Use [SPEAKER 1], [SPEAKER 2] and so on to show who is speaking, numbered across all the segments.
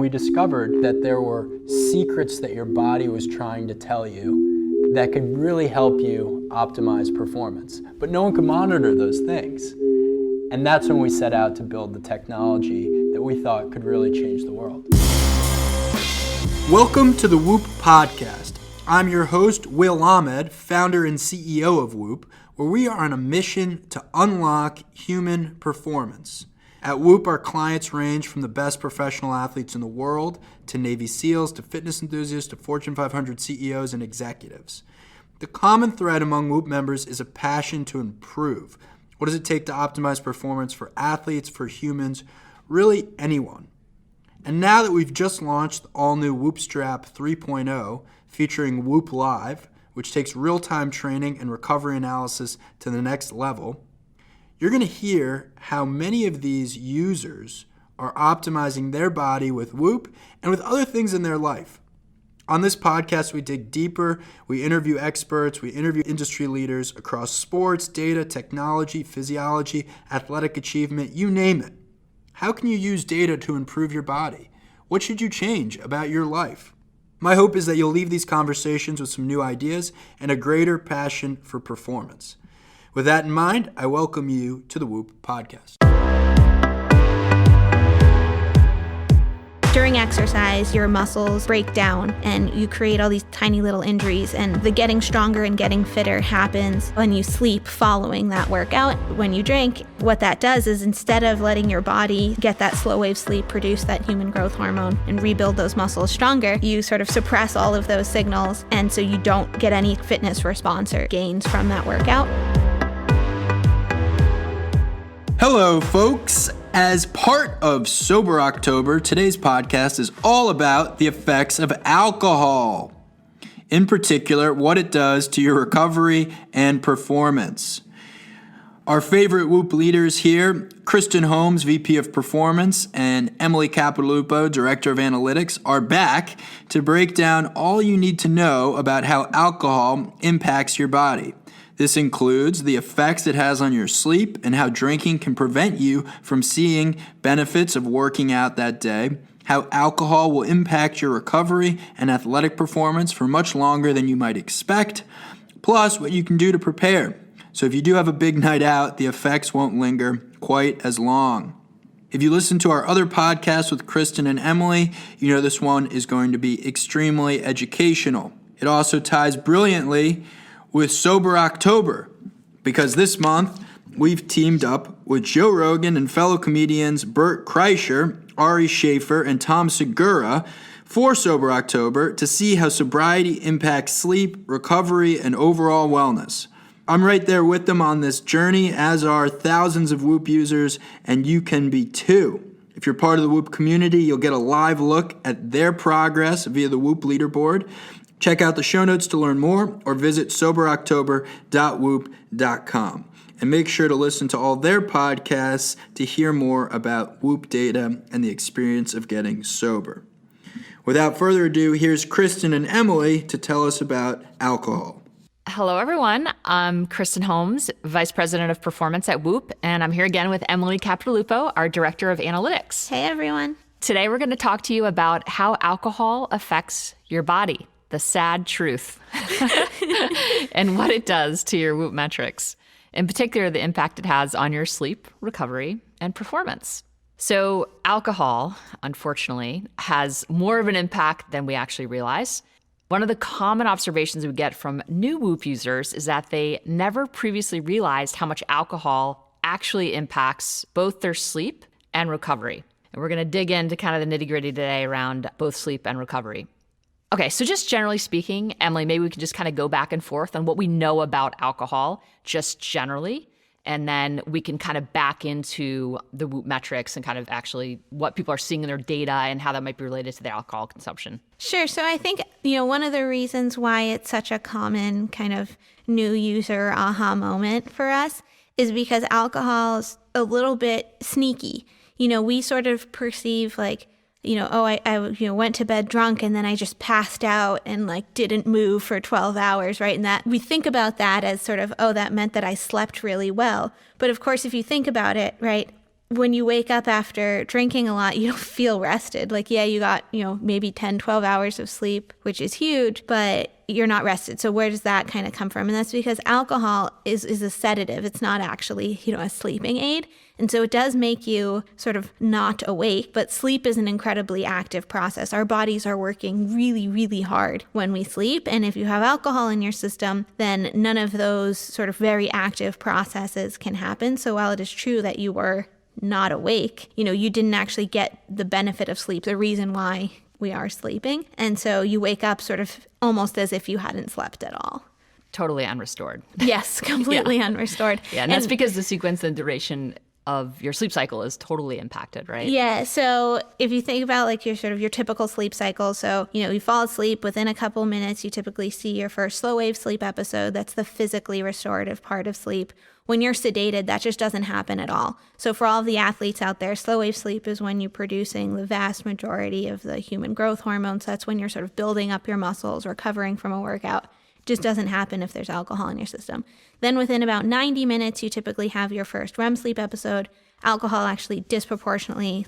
[SPEAKER 1] We discovered that there were secrets that your body was trying to tell you that could really help you optimize performance. But no one could monitor those things. And that's when we set out to build the technology that we thought could really change the world.
[SPEAKER 2] Welcome to the Whoop Podcast. I'm your host, Will Ahmed, founder and CEO of Whoop, where we are on a mission to unlock human performance. At Whoop, our clients range from the best professional athletes in the world to Navy SEALs to fitness enthusiasts to Fortune 500 CEOs and executives. The common thread among Whoop members is a passion to improve. What does it take to optimize performance for athletes, for humans, really anyone? And now that we've just launched the all-new Whoop Strap 3.0 featuring Whoop Live, which takes real-time training and recovery analysis to the next level, you're going to hear how many of these users are optimizing their body with Whoop and with other things in their life. On this podcast, we dig deeper, we interview experts, we interview industry leaders across sports, data, technology, physiology, athletic achievement, you name it. How can you use data to improve your body? What should you change about your life? My hope is that you'll leave these conversations with some new ideas and a greater passion for performance. With that in mind, I welcome you to the Whoop Podcast.
[SPEAKER 3] During exercise, your muscles break down and you create all these tiny little injuries, and the getting stronger and getting fitter happens when you sleep following that workout. When you drink, what that does is instead of letting your body get that slow wave sleep, produce that human growth hormone and rebuild those muscles stronger, you sort of suppress all of those signals, and so you don't get any fitness response or gains from that workout.
[SPEAKER 2] Hello, folks. As part of Sober October, today's podcast is all about the effects of alcohol. In particular, what it does to your recovery and performance. Our favorite Whoop leaders here, Kristen Holmes, VP of Performance, and Emily Capodilupo, Director of Analytics, are back to break down all you need to know about how alcohol impacts your body. This includes the effects it has on your sleep and how drinking can prevent you from seeing benefits of working out that day, how alcohol will impact your recovery and athletic performance for much longer than you might expect, plus what you can do to prepare. So if you do have a big night out, the effects won't linger quite as long. If you listen to our other podcasts with Kristen and Emily, you know this one is going to be extremely educational. It also ties brilliantly with Sober October, because this month we've teamed up with Joe Rogan and fellow comedians Bert Kreischer, Ari Shafer, and Tom Segura for Sober October to see how sobriety impacts sleep, recovery, and overall wellness. I'm right there with them on this journey, as are thousands of Whoop users, and you can be too. If you're part of the Whoop community, you'll get a live look at their progress via the Whoop leaderboard. Check out the show notes to learn more or visit soberoctober.whoop.com. And make sure to listen to all their podcasts to hear more about Whoop data and the experience of getting sober. Without further ado, here's Kristen and Emily to tell us about alcohol.
[SPEAKER 4] Hello, everyone. I'm Kristen Holmes, Vice President of Performance at Whoop, and I'm here again with Emily Capodilupo, our Director of Analytics.
[SPEAKER 3] Hey, everyone.
[SPEAKER 4] Today, we're going to talk to you about how alcohol affects your body. The sad truth, and what it does to your Whoop metrics. In particular, the impact it has on your sleep, recovery, and performance. So alcohol, unfortunately, has more of an impact than we actually realize. One of the common observations we get from new Whoop users is that they never previously realized how much alcohol actually impacts both their sleep and recovery. And we're going to dig into kind of the nitty-gritty today around both sleep and recovery. Okay, so just generally speaking, Emily, maybe we can just kind of go back and forth on what we know about alcohol, just generally, and then we can kind of back into the Whoop metrics and kind of actually what people are seeing in their data and how that might be related to their alcohol consumption.
[SPEAKER 3] Sure. So I think, one of the reasons why it's such a common kind of new user aha moment for us is because alcohol is a little bit sneaky. We sort of perceive like, I went to bed drunk and then I just passed out and didn't move for 12 hours, right? And that we think about that as sort of, that meant that I slept really well. But of course, if you think about it, right, when you wake up after drinking a lot, you don't feel rested. Like, yeah, you got, maybe 10, 12 hours of sleep, which is huge, but you're not rested. So where does that kind of come from? And that's because alcohol is a sedative. It's not actually, a sleeping aid. And so it does make you sort of not awake, but sleep is an incredibly active process. Our bodies are working really, really hard when we sleep. And if you have alcohol in your system, then none of those sort of very active processes can happen. So while it is true that you were not awake, you didn't actually get the benefit of sleep, the reason why we are sleeping. And so you wake up sort of almost as if you hadn't slept at all.
[SPEAKER 4] Totally unrestored.
[SPEAKER 3] Yes, completely unrestored.
[SPEAKER 4] Yeah, and that's because the sequence and duration of your sleep cycle is totally impacted, right?
[SPEAKER 3] Yeah. So if you think about like your typical sleep cycle, so, you fall asleep within a couple minutes, you typically see your first slow wave sleep episode. That's the physically restorative part of sleep. When you're sedated, that just doesn't happen at all. So for all of the athletes out there, slow wave sleep is when you're producing the vast majority of the human growth hormones. That's when you're sort of building up your muscles, recovering from a workout. Just doesn't happen if there's alcohol in your system. Then within about 90 minutes, you typically have your first REM sleep episode. Alcohol actually disproportionately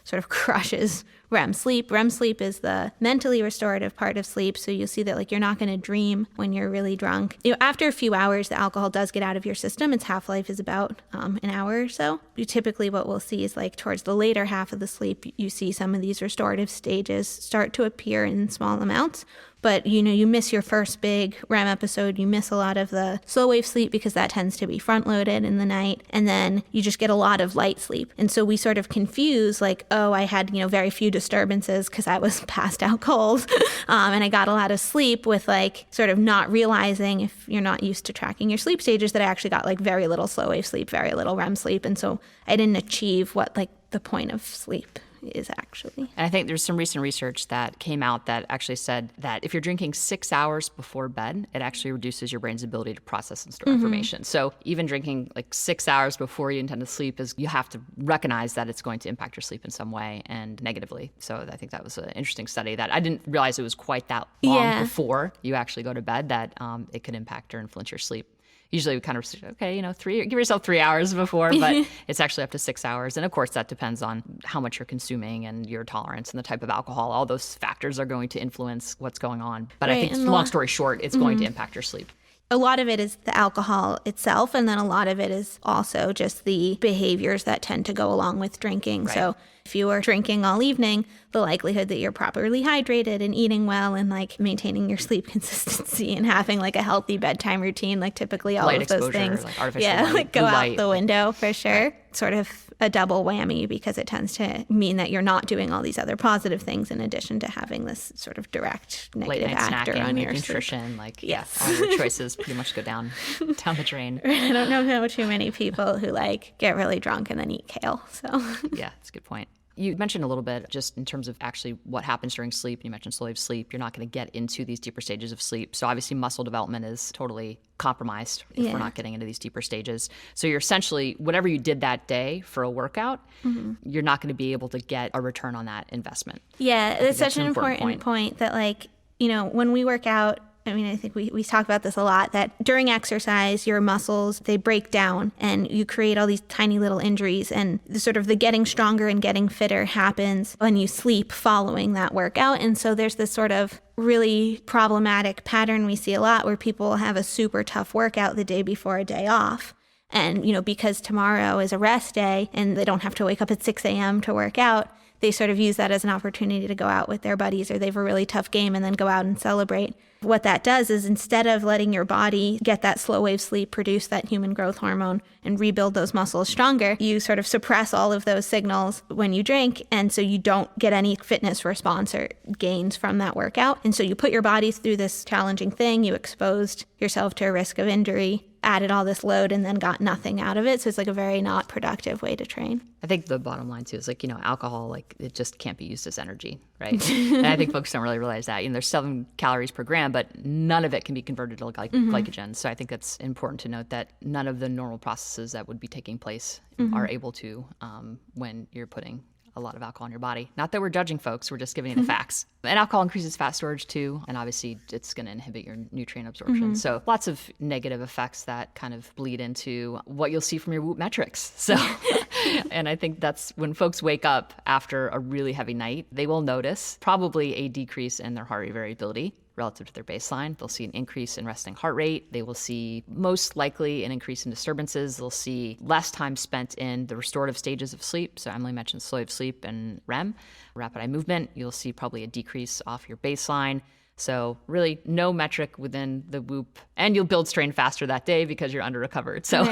[SPEAKER 3] sort of crushes REM sleep. REM sleep is the mentally restorative part of sleep. So you'll see that you're not going to dream when you're really drunk. After a few hours, the alcohol does get out of your system. Its half-life is about an hour or so. Typically what we'll see is towards the later half of the sleep, you see some of these restorative stages start to appear in small amounts. But, you miss your first big REM episode. You miss a lot of the slow wave sleep because that tends to be front loaded in the night. And then you just get a lot of light sleep. And so we sort of confuse I had, very few disturbances because I was passed out cold. And I got a lot of sleep with sort of not realizing, if you're not used to tracking your sleep stages, that I actually got very little slow wave sleep, very little REM sleep. And so I didn't achieve what the point of sleep is actually.
[SPEAKER 4] And I think there's some recent research that came out that actually said that if you're drinking 6 hours before bed, it actually reduces your brain's ability to process and store information. So even drinking 6 hours before you intend to sleep you have to recognize that it's going to impact your sleep in some way and negatively. So I think that was an interesting study that I didn't realize it was quite that long before you actually go to bed that it could impact or influence your sleep. Usually we kind of say, okay, give yourself 3 hours before, but it's actually up to 6 hours. And of course, that depends on how much you're consuming and your tolerance and the type of alcohol. All those factors are going to influence what's going on. But I think, long story short, it's going to impact your sleep.
[SPEAKER 3] A lot of it is the alcohol itself, and then a lot of it is also just the behaviors that tend to go along with drinking.
[SPEAKER 4] Right.
[SPEAKER 3] So if you are drinking all evening, the likelihood that you're properly hydrated and eating well and maintaining your sleep consistency and having a healthy bedtime routine, typically all
[SPEAKER 4] light
[SPEAKER 3] of those
[SPEAKER 4] exposure,
[SPEAKER 3] things,
[SPEAKER 4] artificial light,
[SPEAKER 3] go
[SPEAKER 4] blue
[SPEAKER 3] out
[SPEAKER 4] light.
[SPEAKER 3] the window for sure.
[SPEAKER 4] Right.
[SPEAKER 3] Sort of a double whammy because it tends to mean that you're not doing all these other positive things in addition to having this sort of direct negative
[SPEAKER 4] Late night
[SPEAKER 3] actor
[SPEAKER 4] snacking,
[SPEAKER 3] on your
[SPEAKER 4] nutrition,
[SPEAKER 3] Yes.
[SPEAKER 4] all your choices pretty much go down the drain.
[SPEAKER 3] I don't know too many people who get really drunk and then eat kale. So
[SPEAKER 4] Yeah, that's a good point. You mentioned a little bit just in terms of actually what happens during sleep. You mentioned slow wave sleep. You're not going to get into these deeper stages of sleep. So obviously muscle development is totally compromised if we're not getting into these deeper stages. So you're essentially, whatever you did that day for a workout, you're not going to be able to get a return on that investment.
[SPEAKER 3] yeah, it's such an
[SPEAKER 4] an important
[SPEAKER 3] important point that when we work out, I think we talk about this a lot, that during exercise, your muscles, they break down and you create all these tiny little injuries. And the getting stronger and getting fitter happens when you sleep following that workout. And so there's this sort of really problematic pattern we see a lot where people have a super tough workout the day before a day off. And, because tomorrow is a rest day and they don't have to wake up at 6 a.m. to work out, they sort of use that as an opportunity to go out with their buddies, or they have a really tough game and then go out and celebrate. What that does is, instead of letting your body get that slow wave sleep, produce that human growth hormone and rebuild those muscles stronger, you sort of suppress all of those signals when you drink. And so you don't get any fitness response or gains from that workout. And so you put your body through this challenging thing. You exposed yourself to a risk of injury, added all this load, and then got nothing out of it. So it's a very not productive way to train.
[SPEAKER 4] I think the bottom line too is alcohol, it just can't be used as energy, right? And I think folks don't really realize that. There's 7 calories per gram, but none of it can be converted to glycogen. So I think that's important to note that none of the normal processes that would be taking place are able to when you're putting a lot of alcohol in your body. Not that we're judging folks, we're just giving you the facts. And alcohol increases fat storage too, and obviously it's going to inhibit your nutrient absorption. So lots of negative effects that kind of bleed into what you'll see from your Whoop metrics. So, and I think that's when folks wake up after a really heavy night, they will notice probably a decrease in their heart rate variability relative to their baseline. They'll see an increase in resting heart rate. They will see most likely an increase in disturbances. They'll see less time spent in the restorative stages of sleep. So Emily mentioned slow wave sleep and REM, rapid eye movement. You'll see probably a decrease off your baseline. So really no metric within the Whoop, and you'll build strain faster that day because you're under recovered. So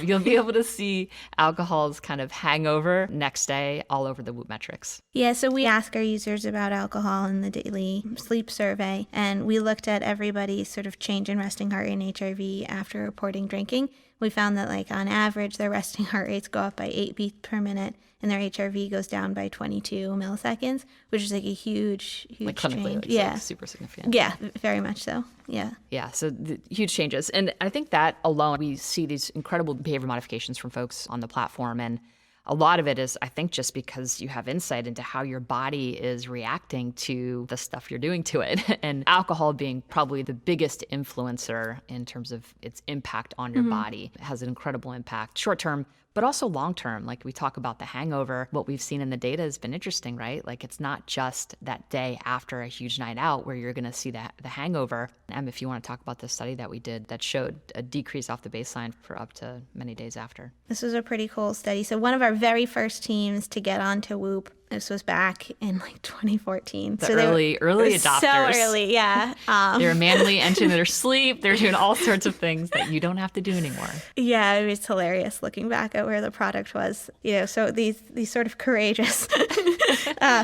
[SPEAKER 4] you'll be able to see alcohol's kind of hangover next day all over the Whoop metrics.
[SPEAKER 3] Yeah, so we ask our users about alcohol in the daily sleep survey, and we looked at everybody's sort of change in resting heart rate and HRV after reporting drinking. We found that like on average, their resting heart rates go up by 8 beats per minute, and their HRV goes down by 22 milliseconds, which is like a huge
[SPEAKER 4] Like clinically,
[SPEAKER 3] change.
[SPEAKER 4] like, like super significant.
[SPEAKER 3] Yeah, very much so. Yeah.
[SPEAKER 4] Yeah, so huge changes. And I think that alone, we see these incredible behavior modifications from folks on the platform. And a lot of it is, I think, just because you have insight into how your body is reacting to the stuff you're doing to it. And alcohol being probably the biggest influencer in terms of its impact on your body. It has an incredible impact short term, but also long term. Like we talk about the hangover, what we've seen in the data has been interesting, right? Like it's not just that day after a huge night out where you're going to see the hangover. If you want to talk about the study that we did that showed a decrease off the baseline for up to many days after.
[SPEAKER 3] This was a pretty cool study. So one of our very first teams to get onto Whoop, this was back in like 2014.
[SPEAKER 4] The early adopters.
[SPEAKER 3] So early, yeah.
[SPEAKER 4] They're manually entering their sleep. They're doing all sorts of things that you don't have to do anymore.
[SPEAKER 3] Yeah, it was hilarious looking back at where the product was. So these sort of courageous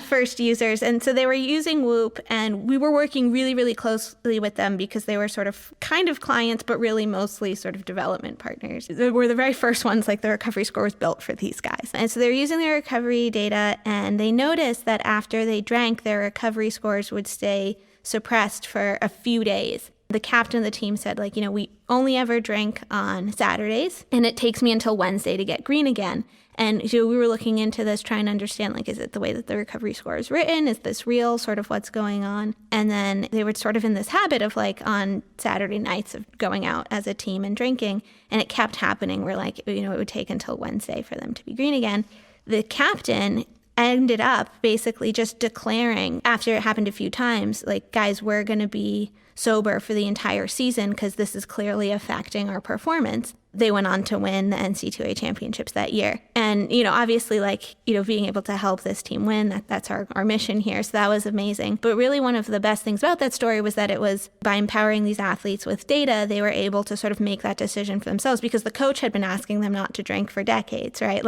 [SPEAKER 3] first users. And so they were using Whoop, and we were working really, really closely with them because they were sort of kind of clients, but really mostly sort of development partners. They were the very first ones, like the recovery score was built for these guys. And so they're using their recovery data, and they noticed that after they drank, their recovery scores would stay suppressed for a few days. The captain of the team said, we only ever drink on Saturdays, and it takes me until Wednesday to get green again. And so we were looking into this, trying to understand, is it the way that the recovery score is written? Is this real, sort of what's going on? And then they were sort of in this habit of on Saturday nights of going out as a team and drinking. And it kept happening where it would take until Wednesday for them to be green again. The captain ended up basically just declaring, after it happened a few times, guys, we're going to be sober for the entire season because this is clearly affecting our performance. They went on to win the NC2A championships that year. And, obviously, being able to help this team win, that's our mission here. So that was amazing. But really one of the best things about that story was that it was by empowering these athletes with data, they were able to sort of make that decision for themselves because the coach had been asking them not to drink for decades, right?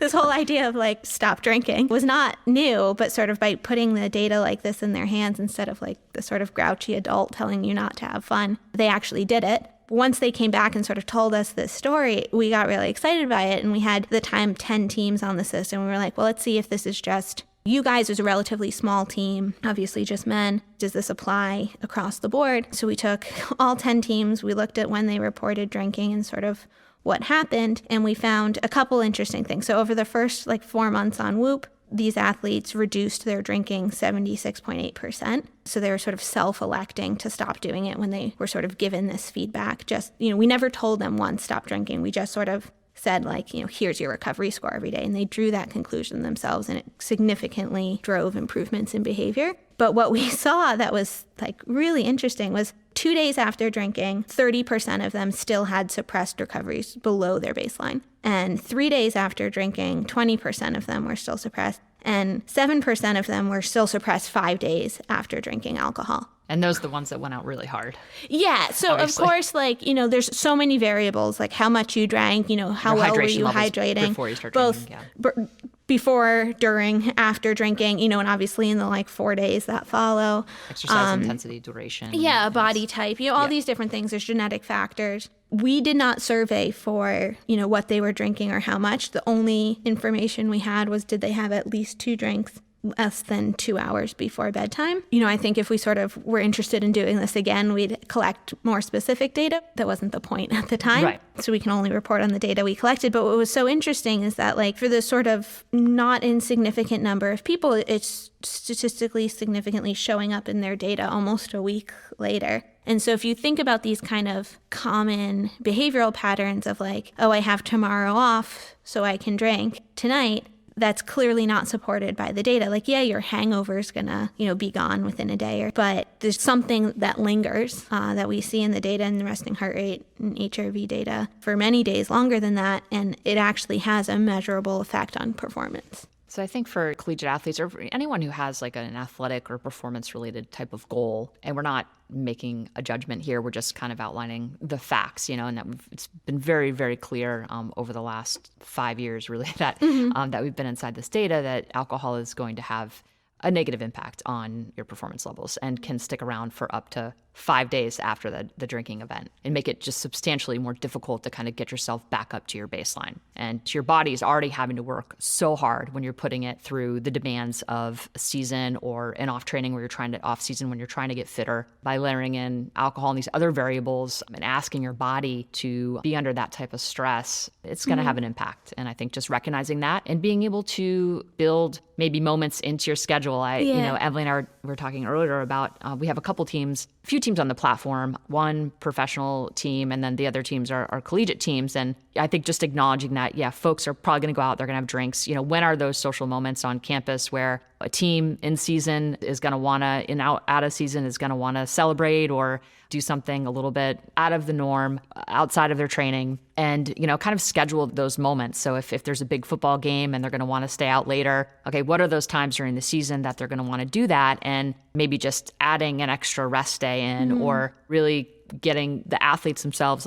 [SPEAKER 3] This whole idea of stop drinking was not new, but sort of by putting the data like this in their hands instead of the sort of grouchy adult telling you not to have fun, they actually did it. Once they came back and sort of told us this story, we got really excited by it. And we had, at the time, 10 teams on the system. We were like, well, let's see if this is just you guys as a relatively small team, obviously just men. Does this apply across the board? So we took all 10 teams. We looked at when they reported drinking and sort of what happened. And we found a couple interesting things. So over the first 4 months on Whoop, these athletes reduced their drinking 76.8%. So they were sort of self-electing to stop doing it when they were sort of given this feedback. Just, we never told them once, stop drinking. We just sort of said here's your recovery score every day. And they drew that conclusion themselves, and it significantly drove improvements in behavior. But what we saw that was really interesting was 2 days after drinking, 30% of them still had suppressed recoveries below their baseline. And 3 days after drinking, 20% of them were still suppressed. And 7% of them were still suppressed 5 days after drinking alcohol.
[SPEAKER 4] And those are the ones that went out really hard.
[SPEAKER 3] Yeah. So, obviously. Of course, there's so many variables, how much you drank, how well were you hydrating.
[SPEAKER 4] Before you start drinking,
[SPEAKER 3] both before, during, after drinking, and obviously in the 4 days that follow.
[SPEAKER 4] Exercise intensity, duration.
[SPEAKER 3] Yeah, body type, all these different things. There's genetic factors. We did not survey for, what they were drinking or how much. The only information we had was, did they have at least 2 drinks less than 2 hours before bedtime. I think if we sort of were interested in doing this again, we'd collect more specific data. That wasn't the point at the time.
[SPEAKER 4] Right.
[SPEAKER 3] So we can only report on the data we collected. But what was so interesting is that for this sort of not insignificant number of people, it's statistically significantly showing up in their data almost a week later. And so if you think about these kind of common behavioral patterns of I have tomorrow off so I can drink tonight, that's clearly not supported by the data. Your hangover is gonna, be gone within a day, but there's something that lingers that we see in the data and the resting heart rate and HRV data for many days longer than that, and it actually has a measurable effect on performance.
[SPEAKER 4] So I think for collegiate athletes or for anyone who has an athletic or performance-related type of goal, and we're not making a judgment here, we're just kind of outlining the facts, and that it's been very, very clear over the last 5 years, really, that that we've been inside this data that alcohol is going to have a negative impact on your performance levels and can stick around for up to 5 days after the drinking event and make it just substantially more difficult to kind of get yourself back up to your baseline. And your body is already having to work so hard when you're putting it through the demands of a season or an off training where you're trying to off season when you're trying to get fitter. By layering in alcohol and these other variables and asking your body to be under that type of stress, it's going to have an impact. And I think just recognizing that and being able to build maybe moments into your schedule. Emily and I were talking earlier about we have a few teams on the platform, one professional team, and then the other teams are collegiate teams. And I think just acknowledging that, folks are probably going to go out, they're going to have drinks. When are those social moments on campus where a team in season is going to want to, out of season is going to want to celebrate or do something a little bit out of the norm, outside of their training, and, kind of schedule those moments. So if there's a big football game and they're going to want to stay out later, okay, what are those times during the season that they're going to want to do that? And maybe just adding an extra rest day in or really getting the athletes themselves,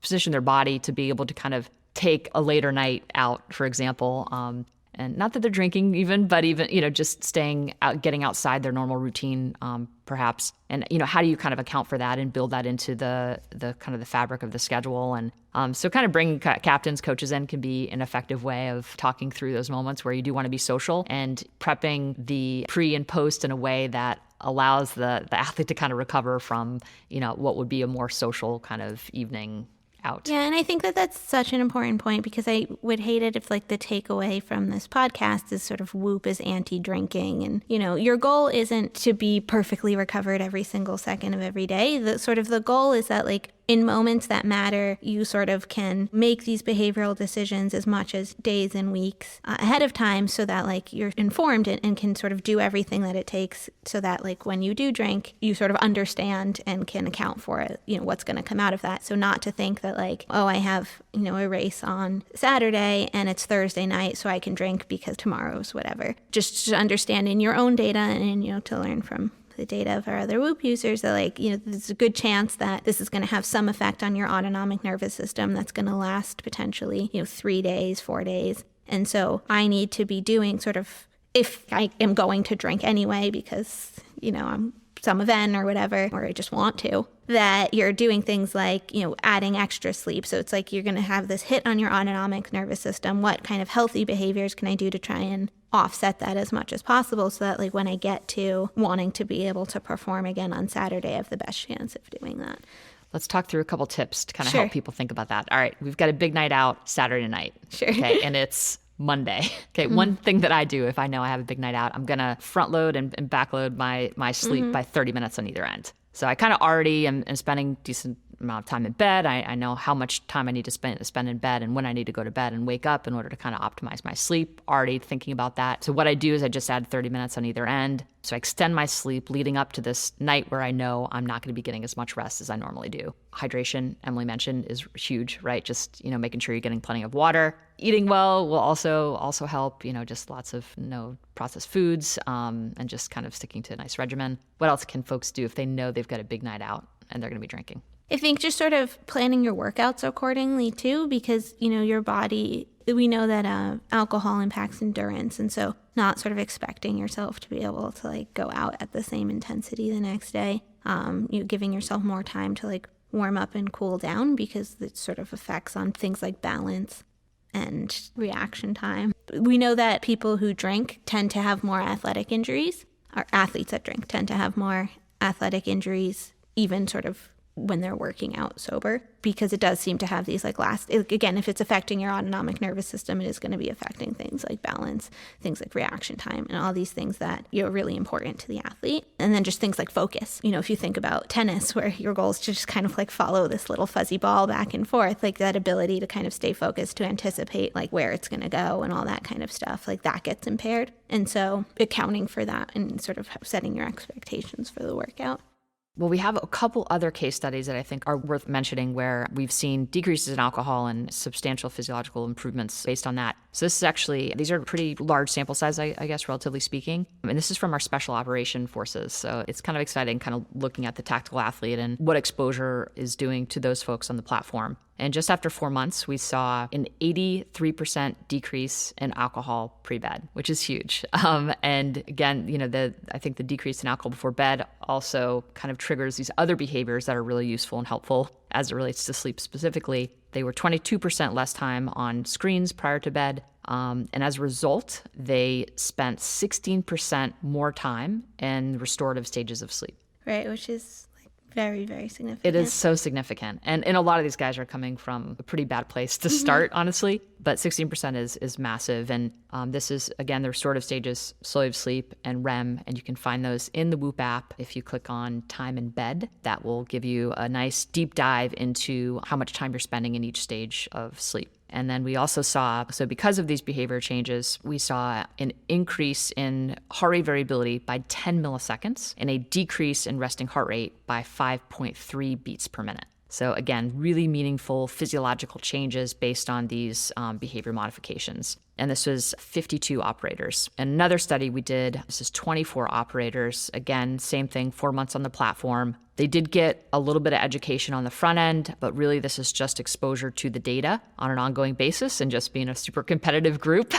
[SPEAKER 4] position their body to be able to kind of take a later night out, for example. And not that they're drinking even, but even, just staying out, getting outside their normal routine, perhaps. And, how do you kind of account for that and build that into the kind of the fabric of the schedule? And so kind of bringing captains, coaches in can be an effective way of talking through those moments where you do want to be social and prepping the pre and post in a way that allows the athlete to kind of recover from, what would be a more social kind of evening out.
[SPEAKER 3] Yeah, and I think that that's such an important point because I would hate it if the takeaway from this podcast is sort of Whoop is anti-drinking. And, your goal isn't to be perfectly recovered every single second of every day. The goal is that in moments that matter, you sort of can make these behavioral decisions as much as days and weeks ahead of time so that you're informed and can sort of do everything that it takes so that when you do drink, you sort of understand and can account for it, what's going to come out of that. So not to think that I have, a race on Saturday and it's Thursday night so I can drink because tomorrow's whatever. Just to understand in your own data and, to learn from the data of our other Whoop users that there's a good chance that this is going to have some effect on your autonomic nervous system that's going to last potentially 3 days, 4 days. And so I need to be doing sort of, if I am going to drink anyway because I'm some event or whatever, or I just want to, that you're doing things adding extra sleep. So it's you're going to have this hit on your autonomic nervous system. What kind of healthy behaviors can I do to try and offset that as much as possible so that when I get to wanting to be able to perform again on Saturday, I have the best chance of doing that.
[SPEAKER 4] Let's talk through a couple tips to kind of
[SPEAKER 3] Sure.
[SPEAKER 4] help people think about that. All right, we've got a big night out Saturday night.
[SPEAKER 3] Sure.
[SPEAKER 4] Okay, and it's Monday. Okay, one thing that I do if I know I have a big night out, I'm going to front load and back load my sleep by 30 minutes on either end. So I kind of already am spending decent amount of time in bed. I know how much time I need to spend in bed and when I need to go to bed and wake up in order to kind of optimize my sleep, already thinking about that. So what I do is I just add 30 minutes on either end. So I extend my sleep leading up to this night where I know I'm not going to be getting as much rest as I normally do. Hydration, Emily mentioned, is huge, right? Just, making sure you're getting plenty of water. Eating well will also help, just lots of no processed foods and just kind of sticking to a nice regimen. What else can folks do if they know they've got a big night out and they're going to be drinking?
[SPEAKER 3] I think just sort of planning your workouts accordingly too, because, your body, we know that alcohol impacts endurance. And so not sort of expecting yourself to be able to go out at the same intensity the next day, giving yourself more time to warm up and cool down because it sort of affects on things like balance and reaction time. We know that people who drink tend to have more athletic injuries, or athletes that drink tend to have more athletic injuries, even sort of when they're working out sober, because it does seem to have these again, if it's affecting your autonomic nervous system, it is going to be affecting things like balance, things like reaction time, and all these things that are really important to the athlete. And then just things like focus. If you think about tennis, where your goal is to just kind of like follow this little fuzzy ball back and forth, like that ability to kind of stay focused, to anticipate like where it's going to go and all that kind of stuff, like that gets impaired. And so accounting for that and sort of setting your expectations for the workout.
[SPEAKER 4] Well, we have a couple other case studies that I think are worth mentioning where we've seen decreases in alcohol and substantial physiological improvements based on that. So these are pretty large sample size, I guess, relatively speaking. And this is from our special operation forces. So it's kind of exciting kind of looking at the tactical athlete and what exposure is doing to those folks on the platform. And just after 4 months, we saw an 83% decrease in alcohol pre-bed, which is huge. And again, I think the decrease in alcohol before bed also kind of triggers these other behaviors that are really useful and helpful as it relates to sleep specifically. They were 22% less time on screens prior to bed. And as a result, they spent 16% more time in restorative stages of sleep.
[SPEAKER 3] Right, which is very, very significant.
[SPEAKER 4] It is so significant. And a lot of these guys are coming from a pretty bad place to start, honestly. But 16% is massive. And this is, again, the restorative stages, slow wave sleep and REM. And you can find those in the Whoop app. If you click on time in bed, that will give you a nice deep dive into how much time you're spending in each stage of sleep. And then we also saw, so because of these behavior changes, we saw an increase in heart rate variability by 10 milliseconds and a decrease in resting heart rate by 5.3 beats per minute. So again, really meaningful physiological changes based on these behavior modifications. And this was 52 operators. And another study we did, this is 24 operators. Again, same thing, 4 months on the platform. They did get a little bit of education on the front end, but really this is just exposure to the data on an ongoing basis and just being a super competitive group.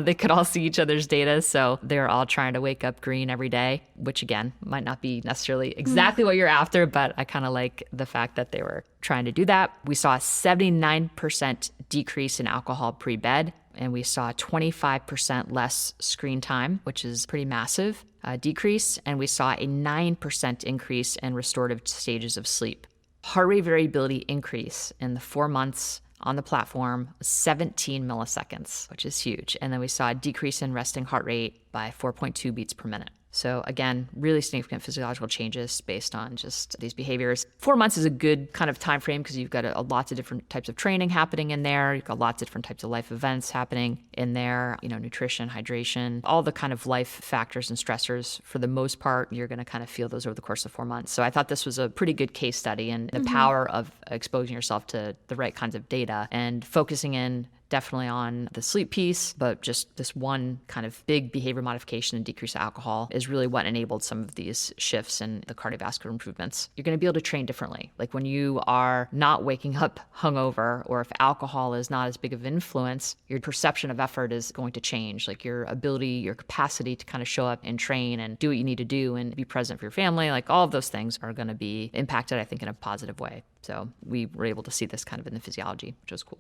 [SPEAKER 4] They could all see each other's data, so they're all trying to wake up green every day, which again, might not be necessarily exactly what you're after, but I kind of like the fact that they were trying to do that. We saw a 79% decrease in alcohol pre-bed, and we saw 25% less screen time, which is pretty massive decrease, and we saw a 9% increase in restorative stages of sleep. Heart rate variability increase in the 4 months on the platform, 17 milliseconds, which is huge. And then we saw a decrease in resting heart rate by 4.2 beats per minute. So again, really significant physiological changes based on just these behaviors. 4 months is a good kind of time frame because you've got lots of different types of training happening in there. You've got lots of different types of life events happening in there, nutrition, hydration, all the kind of life factors and stressors. For the most part, you're going to kind of feel those over the course of 4 months. So I thought this was a pretty good case study and the power of exposing yourself to the right kinds of data and focusing in definitely on the sleep piece, but just this one kind of big behavior modification and decrease of alcohol is really what enabled some of these shifts in the cardiovascular improvements. You're going to be able to train differently. Like when you are not waking up hungover, or if alcohol is not as big of an influence, your perception of effort is going to change. Like your ability, your capacity to kind of show up and train and do what you need to do and be present for your family, like all of those things are going to be impacted, I think, in a positive way. So we were able to see this kind of in the physiology, which was cool.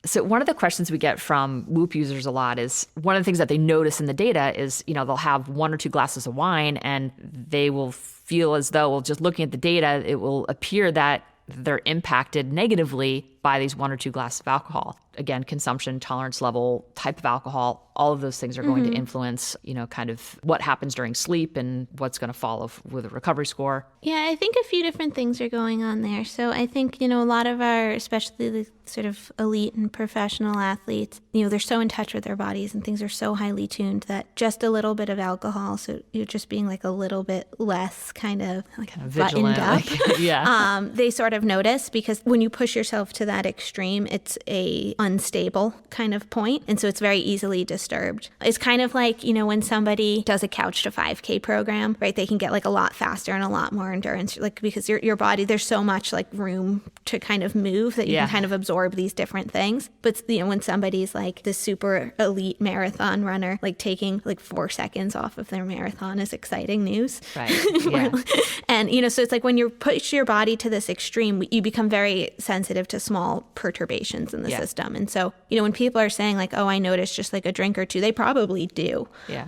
[SPEAKER 4] So one of the questions we get from Whoop users a lot is, one of the things that they notice in the data is, they'll have 1 or 2 glasses of wine and they will feel as though, well, just looking at the data, it will appear that they're impacted negatively by these 1 or 2 glasses of alcohol. Again, consumption, tolerance level, type of alcohol, all of those things are going to influence, kind of what happens during sleep and what's going to follow with a recovery score.
[SPEAKER 3] Yeah, I think a few different things are going on there. So I think, a lot of our, especially the sort of elite and professional athletes, they're so in touch with their bodies and things are so highly tuned that just a little bit of alcohol, so you're just being like a little bit less kind of
[SPEAKER 4] vigilant,
[SPEAKER 3] buttoned up. They sort of notice, because when you push yourself to that extreme, it's a unstable kind of point. And so it's very easily disturbed. It's kind of like, when somebody does a couch to 5K program, right? They can get like a lot faster and a lot more endurance, like because your body, there's so much like room to kind of move that you can kind of absorb these different things. But when somebody's like the super elite marathon runner, like taking like 4 seconds off of their marathon is exciting news.
[SPEAKER 4] Right. Yeah.
[SPEAKER 3] And, so it's like when you push your body to this extreme, you become very sensitive to small small perturbations in the system. And so, when people are saying like, oh, I noticed just like a drink or two, they probably do.
[SPEAKER 4] Yeah.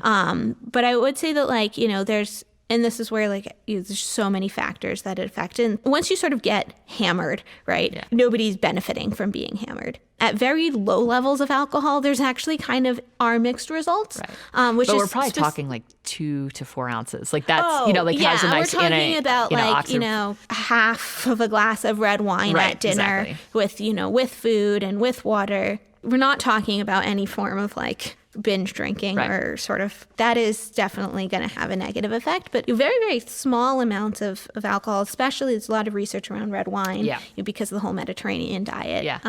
[SPEAKER 3] But I would say that like, there's, and this is where like there's so many factors that it affect. And once you sort of get hammered, right, nobody's benefiting from being hammered. At very low levels of alcohol, there's actually kind of are mixed results.
[SPEAKER 4] Right.
[SPEAKER 3] Which
[SPEAKER 4] but
[SPEAKER 3] is
[SPEAKER 4] we're probably talking like 2 to 4 ounces. Like that's, has a nice,
[SPEAKER 3] we're talking about like, half of a glass of red wine at dinner with, with food and with water. We're not talking about any form of like binge drinking or sort of, that is definitely going to have a negative effect. But very, very small amounts of alcohol, especially there's a lot of research around red wine because of the whole Mediterranean diet.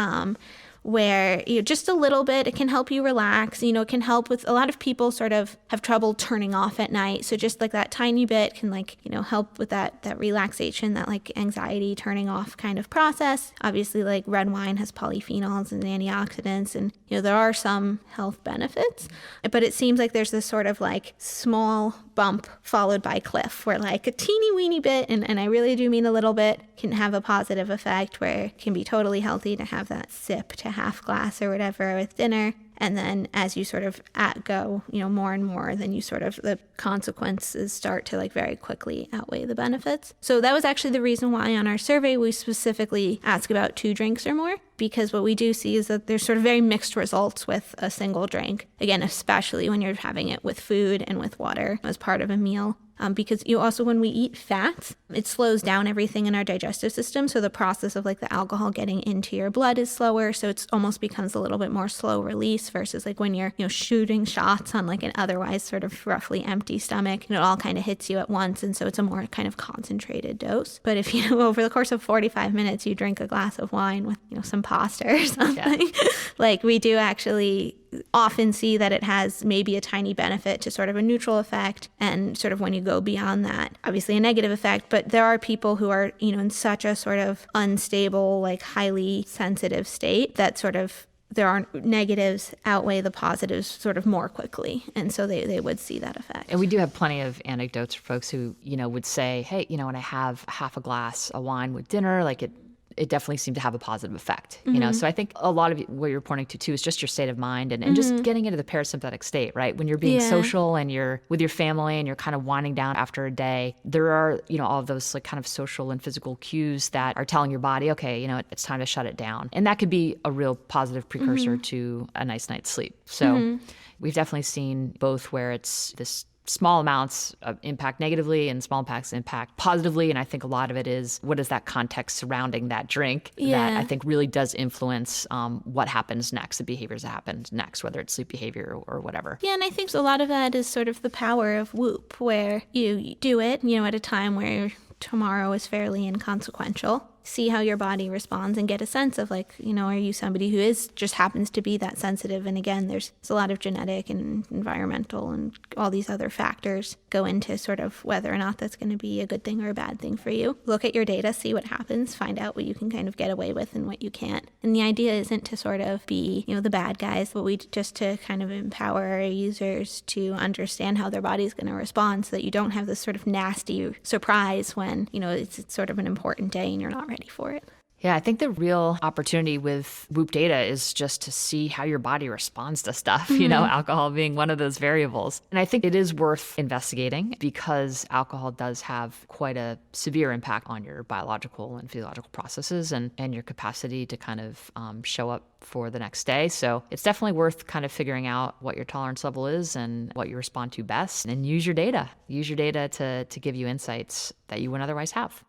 [SPEAKER 3] Where just a little bit, it can help you relax. It can help with, a lot of people sort of have trouble turning off at night. So just like that tiny bit can like, help with that relaxation, that like anxiety turning off kind of process. Obviously like red wine has polyphenols and antioxidants, and there are some health benefits, but it seems like there's this sort of like small bump followed by cliff where like a teeny weeny bit, and I really do mean a little bit, can have a positive effect where it can be totally healthy to have that sip to half glass or whatever with dinner. And then as you sort of go, more and more, then you sort of, the consequences start to like very quickly outweigh the benefits. So that was actually the reason why on our survey, we specifically ask about 2 drinks or more, because what we do see is that there's sort of very mixed results with a single drink. Again, especially when you're having it with food and with water as part of a meal. Because also when we eat fats, it slows down everything in our digestive system. So the process of like the alcohol getting into your blood is slower. So it's almost becomes a little bit more slow release versus like when you're, shooting shots on like an otherwise sort of roughly empty stomach, and it all kind of hits you at once. And so it's a more kind of concentrated dose. But if over the course of 45 minutes, you drink a glass of wine with, some pasta or something, like we do actually often see that it has maybe a tiny benefit to sort of a neutral effect, and sort of when you go beyond that, obviously a negative effect. But there are people who are, in such a sort of unstable, like highly sensitive state that sort of there are negatives outweigh the positives sort of more quickly. And so they would see that effect.
[SPEAKER 4] And we do have plenty of anecdotes for folks who, would say, hey, when I have half a glass of wine with dinner, like it definitely seemed to have a positive effect, So I think a lot of what you're pointing to too is just your state of mind and just getting into the parasympathetic state, right? When you're being social and you're with your family and you're kind of winding down after a day, there are, all of those like kind of social and physical cues that are telling your body, okay, it's time to shut it down. And that could be a real positive precursor to a nice night's sleep. So we've definitely seen both where it's this small amounts impact negatively and small impacts impact positively. And I think a lot of it is what is that context surrounding that drink that I think really does influence what happens next, the behaviors that happen next, whether it's sleep behavior or whatever.
[SPEAKER 3] Yeah, and I think a lot of that is sort of the power of Whoop, where you do it, at a time where tomorrow is fairly inconsequential. See how your body responds and get a sense of like, are you somebody who just happens to be that sensitive? And again, there's a lot of genetic and environmental and all these other factors go into sort of whether or not that's going to be a good thing or a bad thing for you. Look at your data, see what happens, find out what you can kind of get away with and what you can't. And the idea isn't to sort of be, the bad guys, but just to kind of empower our users to understand how their body's going to respond so that you don't have this sort of nasty surprise when, it's sort of an important day and you're not ready for it.
[SPEAKER 4] Yeah, I think the real opportunity with Whoop data is just to see how your body responds to stuff, alcohol being one of those variables. And I think it is worth investigating because alcohol does have quite a severe impact on your biological and physiological processes and your capacity to kind of show up for the next day. So it's definitely worth kind of figuring out what your tolerance level is and what you respond to best, and use your data. Use your data to give you insights that you wouldn't otherwise have.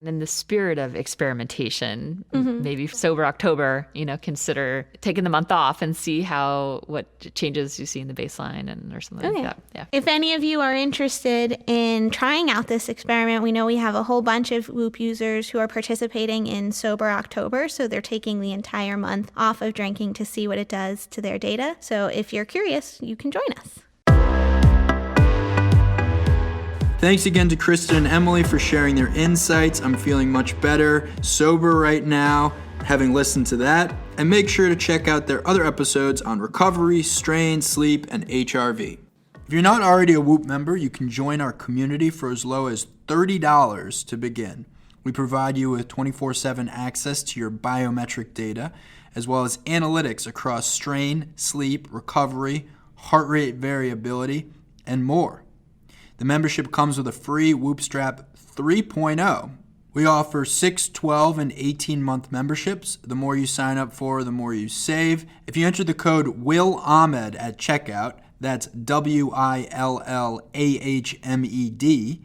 [SPEAKER 4] In the spirit of experimentation, maybe Sober October, consider taking the month off and see what changes you see in the baseline or something like that. Yeah.
[SPEAKER 3] If any of you are interested in trying out this experiment, we know we have a whole bunch of Whoop users who are participating in Sober October. So they're taking the entire month off of drinking to see what it does to their data. So if you're curious, you can join us.
[SPEAKER 2] Thanks again to Kristen and Emily for sharing their insights. I'm feeling much better, sober right now, having listened to that. And make sure to check out their other episodes on recovery, strain, sleep, and HRV. If you're not already a Whoop member, you can join our community for as low as $30 to begin. We provide you with 24/7 access to your biometric data, as well as analytics across strain, sleep, recovery, heart rate variability, and more. The membership comes with a free Whoop Strap 3.0. We offer 6, 12, and 18-month memberships. The more you sign up for, the more you save. If you enter the code WILLAHMED at checkout, that's WILLAHMED,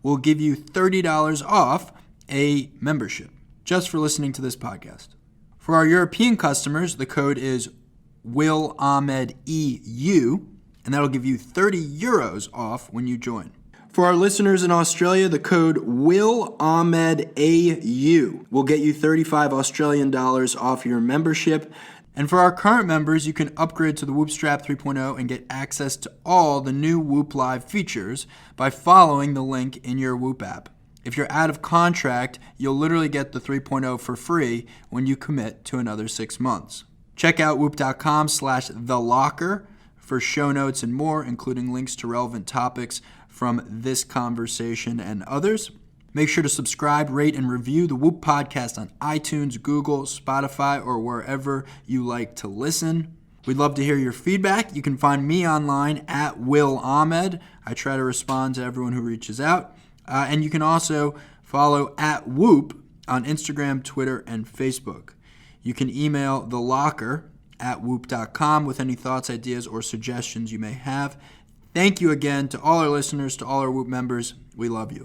[SPEAKER 2] we'll give you $30 off a membership just for listening to this podcast. For our European customers, the code is WILLAHMEDEU, and that'll give you 30 euros off when you join. For our listeners in Australia, the code WILLAHMEDAU will get you 35 Australian dollars off your membership. And for our current members, you can upgrade to the Whoop Strap 3.0 and get access to all the new Whoop Live features by following the link in your Whoop app. If you're out of contract, you'll literally get the 3.0 for free when you commit to another 6 months. Check out whoop.com/thelocker for show notes and more, including links to relevant topics from this conversation and others. Make sure to subscribe, rate, and review the Whoop Podcast on iTunes, Google, Spotify, or wherever you like to listen. We'd love to hear your feedback. You can find me online at Will Ahmed. I try to respond to everyone who reaches out. And you can also follow at Whoop on Instagram, Twitter, and Facebook. You can email thelocker@whoop.com with any thoughts, ideas, or suggestions you may have. Thank you again to all our listeners, to all our Whoop members. We love you.